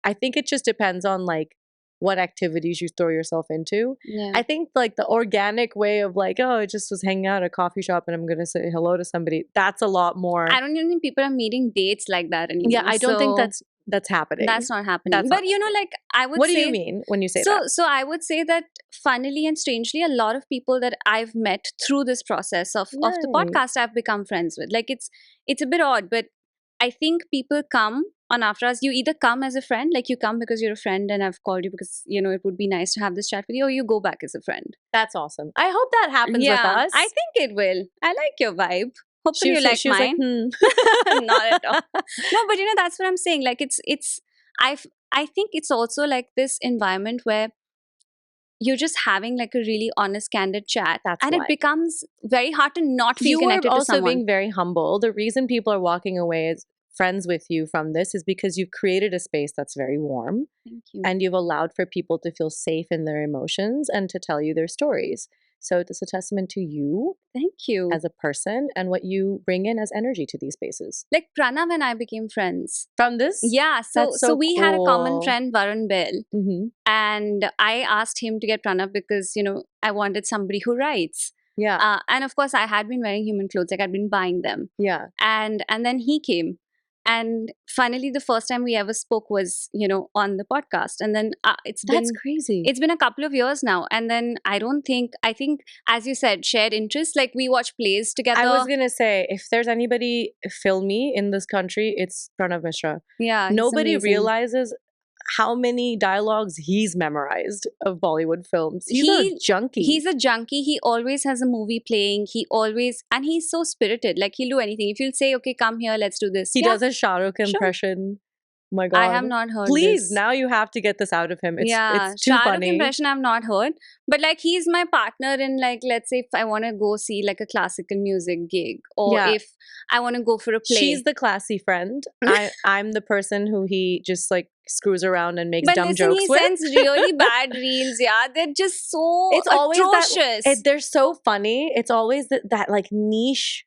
I think it just depends on like what activities you throw yourself into. Yeah. I think like the organic way of like, oh, I just was hanging out at a coffee shop and I'm going to say hello to somebody. That's a lot more. I don't even think people are meeting dates like that anymore. Yeah, I don't think that's happening. That's not happening. But like I would say. What do you mean when you say that? So I would say that funnily and strangely, a lot of people that I've met through this process of the podcast I've become friends with. Like it's a bit odd, but I think people come on AfterHours. You either come as a friend, like you come because you're a friend and I've called you because, it would be nice to have this chat with you, or you go back as a friend. That's awesome. I hope that happens with us. I think it will. I like your vibe. Hopefully you like mine. Like, Not at all. No, but that's what I'm saying. Like I think it's also like this environment where you're just having like a really honest, candid chat. It becomes very hard to not feel connected to someone. You are also being very humble. The reason people are walking away as friends with you from this is because you've created a space that's very warm. Thank you. And you've allowed for people to feel safe in their emotions and to tell you their stories. So it's a testament to you. Thank you. As a person and what you bring in as energy to these spaces. Like Pranav and I became friends. From this? Yeah. So we had a common friend, Varun Bell. Mm-hmm. And I asked him to get Pranav because, I wanted somebody who writes. Yeah. And of course, I had been wearing human clothes. Like I'd been buying them. Yeah. And then he came. And finally, the first time we ever spoke was, on the podcast. And then That's crazy. It's been a couple of years now. And then I think, as you said, shared interests. Like we watch plays together. I was going to say, if there's anybody filmy in this country, it's Pranav Mishra. Yeah. Nobody realizes how many dialogues he's memorized of Bollywood films. He's a junkie. He's a junkie. He always has a movie playing. And he's so spirited. Like he'll do anything. If you'll say, okay, come here, let's do this. He does a Shah Rukh impression. my God. I have not heard Please, this. now you have to get this out of him. It's too Shah Rukh funny. impression I've not heard. But like he's my partner in like, let's say if I want to go see like a classical music gig, or Yeah. if I want to go for a play. She's the classy friend. I'm the person who he just like screws around and makes But dumb listen, jokes he with. sends really bad reels, yeah. They're just so It's always atrocious. they're so funny. It's always that like niche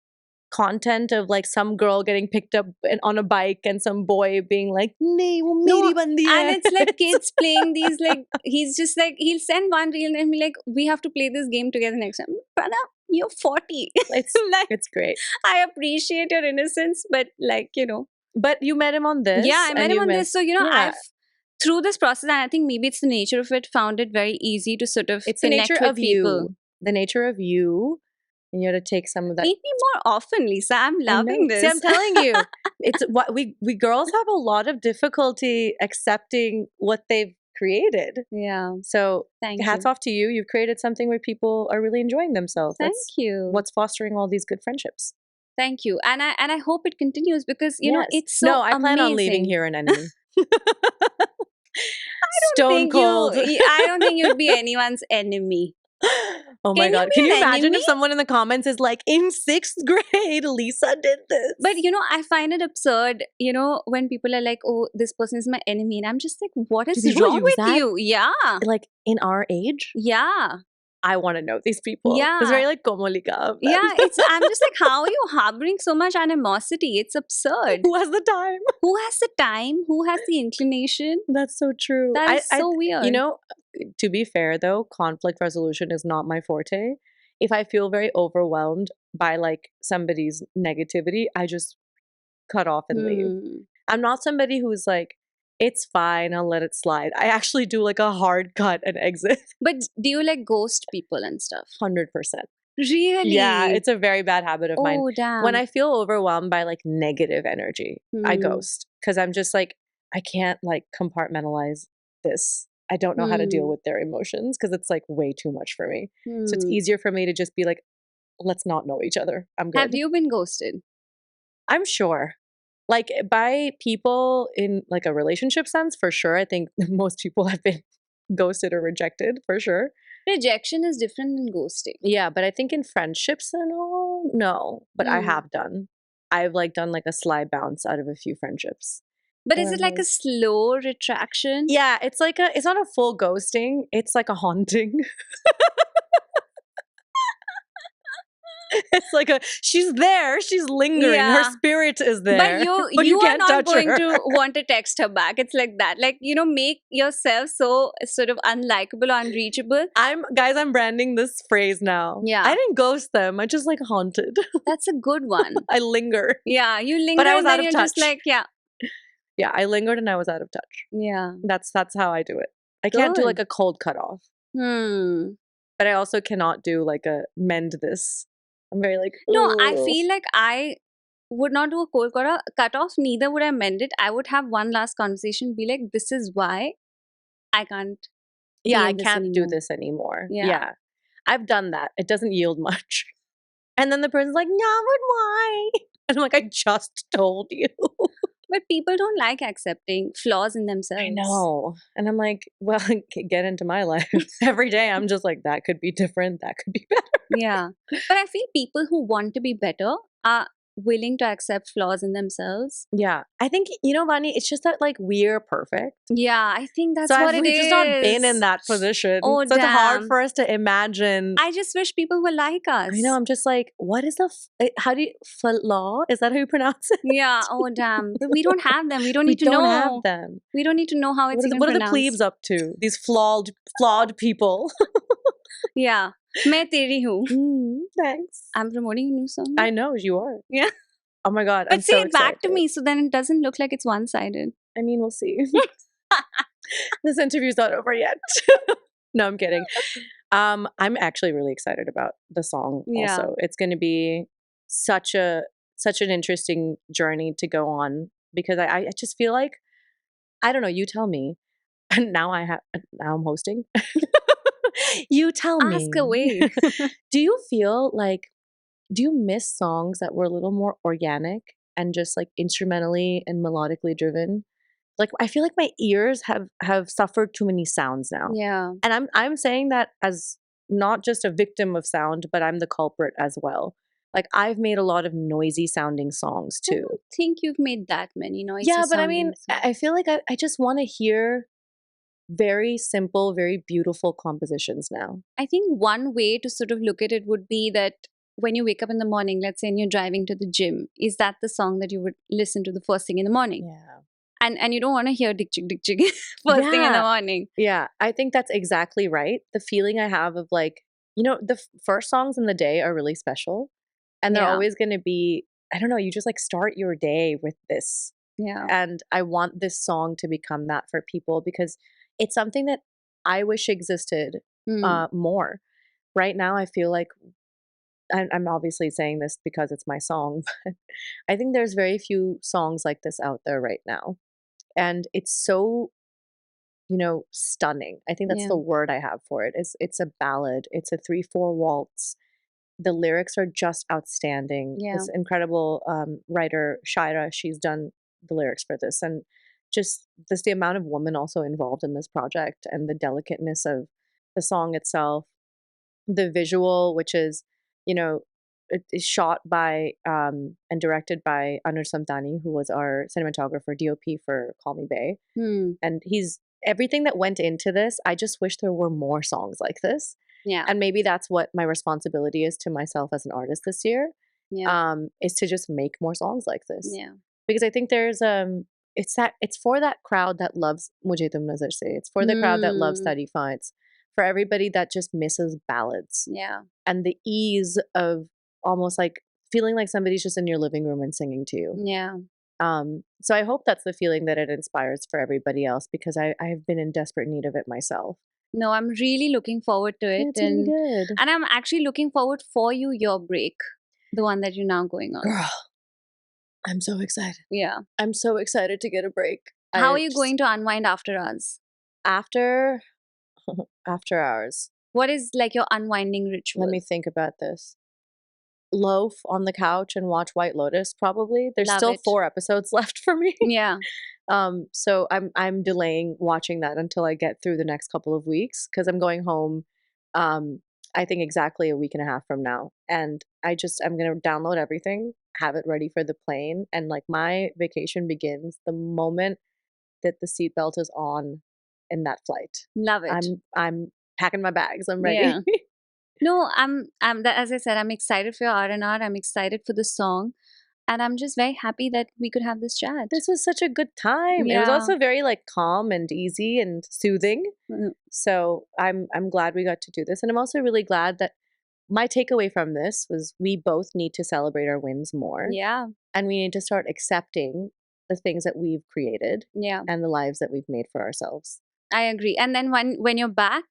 content of like some girl getting picked up on a bike and some boy being like, "Nee, wo meri bandi hai." And it's like kids playing these like, he's just like, he'll send one reel and be like, we have to play this game together next time. Pranav, you're 40. It's like, it's great. I appreciate your innocence, but like, you know. But you met him on this. Yeah, I met him on this. So, you know, yeah. I've, through this process, and I think maybe it's the nature of it, found it very easy to sort of It's the connect nature with of people. you. The nature of you. And you have to take some of that. Meet me more often, Lisa. I'm loving this. See, I'm telling you, it's what we girls have a lot of difficulty accepting what they've created. Yeah. So Thank hats you. off to you. You've created something where people are really enjoying themselves. Thank That's you. what's fostering all these good friendships. Thank you. And I hope it continues because, you know, it's so No, I plan on leaving amazing. here an enemy. Stone cold. I don't think you'd be anyone's enemy. Oh my Can you God. be Can you an imagine enemy? if someone in the comments is like, in 6th grade, Lisa did this? But, you know, I find it absurd, you know, when people are like, oh, this person is my enemy. And I'm just like, what is people wrong use with that? you? Yeah. Like in our age? Yeah. I want to know these people. Yeah. It's very like Komolika of them. Yeah. I'm just like, how are you harboring so much animosity? It's absurd. Who has the time? Who has the time? Who has the inclination? That's so true. That is so weird. You know, to be fair though, conflict resolution is not my forte. If I feel very overwhelmed by like somebody's negativity, I just cut off and leave. I'm not somebody who's like, it's fine, I'll let it slide. I actually do like a hard cut and exit. But do you like ghost people and stuff? 100%. Really? Yeah, it's a very bad habit of mine. Oh, damn. When I feel overwhelmed by like negative energy, I ghost because I'm just like, I can't like compartmentalize this. I don't know how to deal with their emotions because it's like way too much for me. So it's easier for me to just be like, let's not know each other. I'm good. Have you been ghosted? I'm sure. Like by people in like a relationship sense, for sure. I think most people have been ghosted or rejected, for sure. Rejection is different than ghosting. Yeah, but I think in friendships and all, no. But I have done. I've like done like a sly bounce out of a few friendships. But is it like a slow retraction? Yeah, it's like it's not a full ghosting. It's like a haunting. It's like she's there, she's lingering, her spirit is there. But you are not going her. to want to text her back. It's like that. Like, you know, make yourself so sort of unlikable or unreachable. I'm branding this phrase now. Yeah. I didn't ghost them. I just like haunted. That's a good one. I linger. Yeah, you linger, but I was and out then of you're touch. just like, yeah. Yeah, I lingered and I was out of touch. Yeah. That's how I do it. I can't do like a cold cutoff. But I also cannot do like a mend this. I'm very like, no, I feel like I would not do a cold cut off, neither would I mend it. I would have one last conversation, be like, this is why I can't. I can't do this anymore. Yeah. I've done that. It doesn't yield much. And then the person's like, no, but why? And I'm like, I just told you. But people don't like accepting flaws in themselves. I know. And I'm like, well, get into my life. Every day I'm just like, that could be different. That could be better. Yeah. But I feel people who want to be better are willing to accept flaws in themselves. Yeah. I think, you know, Bani, it's just that like we're perfect. Yeah, I think that's so what it is. We've just not been in that position. Oh, so damn. It's hard for us to imagine. I just wish people were like us. I know. I'm just like, what is how do you, flaw? Is that how you pronounce it? Yeah. Oh, damn. But we don't have them. We don't need to know. We don't have them. We don't need to know how it's even What pronounced. are the plebes up to? These flawed people. Yeah. मैं तेरी हूँ. Thanks. I'm promoting a new song. I know you are. Yeah. Oh my God. But I'm say so it excited. back to me so then it doesn't look like it's one-sided. I mean, we'll see. This interview's not over yet. No, I'm kidding. I'm actually really excited about the song also. It's going to be such an interesting journey to go on because I just feel like, I don't know, you tell me. And now I'm hosting. You tell me. Ask away. Do you miss songs that were a little more organic and just like instrumentally and melodically driven? like I feel like my ears have suffered too many sounds now. Yeah. And I'm saying that as not just a victim of sound, but I'm the culprit as well. Like I've made a lot of noisy sounding songs I too. don't think you've made that many noisy Yeah, but I sounding mean, songs. I feel like I just want to hear very simple, very beautiful compositions now. I think one way to sort of look at it would be that when you wake up in the morning, let's say, and you're driving to the gym, is that the song that you would listen to the first thing in the morning? Yeah. And you don't want to hear Dick Chick first thing in the Yeah. morning. Yeah, I think that's exactly right. The feeling I have of like, the first songs in the day are really special. And they're Yeah. always going to be, I don't know, you just like start your day with this. Yeah. And I want this song to become that for people because it's something that I wish existed more. Right now, I feel like I'm obviously saying this because it's my song, but I think there's very few songs like this out there right now. And it's so, stunning. I think that's Yeah. the word I have for it. It's a ballad. It's a 3/4 waltz. The lyrics are just outstanding. Yeah. This incredible writer, Shaira, she's done the lyrics for this. And just the amount of women also involved in this project and the delicateness of the song itself, the visual, which is, it is shot by and directed by Anuj Samtani, who was our cinematographer, DOP for Call Me Bae. And he's everything that went into this. I just wish there were more songs like this. Yeah. And maybe that's what my responsibility is to myself as an artist this year. Yeah. Is to just make more songs like this. Yeah. Because I think there's it's for that crowd that loves Mujhe Tum Nazar Se. It's for the crowd that loves Tareefan. It's for everybody that just misses ballads. Yeah. And the ease of almost like feeling like somebody's just in your living room and singing to you. Yeah. So I hope that's the feeling that it inspires for everybody else because I have been in desperate need of it myself. No, I'm really looking forward to it. It's really good. And I'm actually looking forward for your break, the one that you're now going on. Girl, I'm so excited. Yeah. I'm so excited to get a break. How are you going to unwind after hours? After hours. What is like your unwinding ritual? Let me think about this. Loaf on the couch and watch White Lotus, probably. There's Love still it. 4 episodes left for me. Yeah. So I'm delaying watching that until I get through the next couple of weeks because I'm going home I think exactly a week and a half from now. And I'm gonna download everything, have it ready for the plane, and like my vacation begins the moment that the seatbelt is on in that flight. Love it. I'm packing my bags. I'm ready. Yeah. No, as I said, I'm excited for your R&R. I'm excited for the song. And I'm just very happy that we could have this chat. This was such a good time. It was Yeah. also very like calm and easy and soothing. So I'm glad we got to do this. And I'm also really glad that my takeaway from this was we both need to celebrate our wins more. Yeah. And we need to start accepting the things that we've created Yeah. and the lives that we've made for ourselves. I agree. And then when you're back,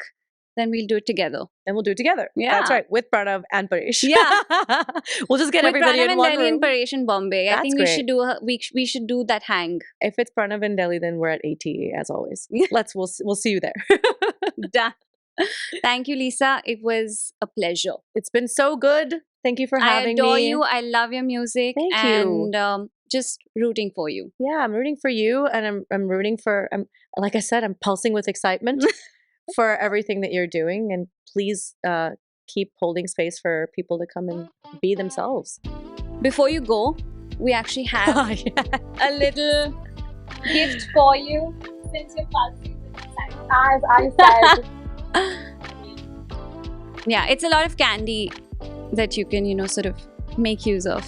then we'll do it together. And we'll do it together. Yeah. That's right. With Pranav and Paresh. Yeah. We'll just get With everybody Pranav in and one Delhi room. and Paresh in Bombay. I That's think great. we should do that hang. If it's Pranav and Delhi, then we're at ATE as always. We'll see you there. Done. Thank you, Lisa. It was a pleasure. It's been so good. Thank you for having me. I adore you. I love your music. Thank you. And just rooting for you. Yeah, I'm rooting for you, and I'm rooting for. Like I said, I'm pulsing with excitement for everything that you're doing, and please keep holding space for people to come and be themselves. Before you go, we actually have Yeah. a little gift for you since you're pulsing with excitement. As I said. Yeah, it's a lot of candy that you can, sort of make use of.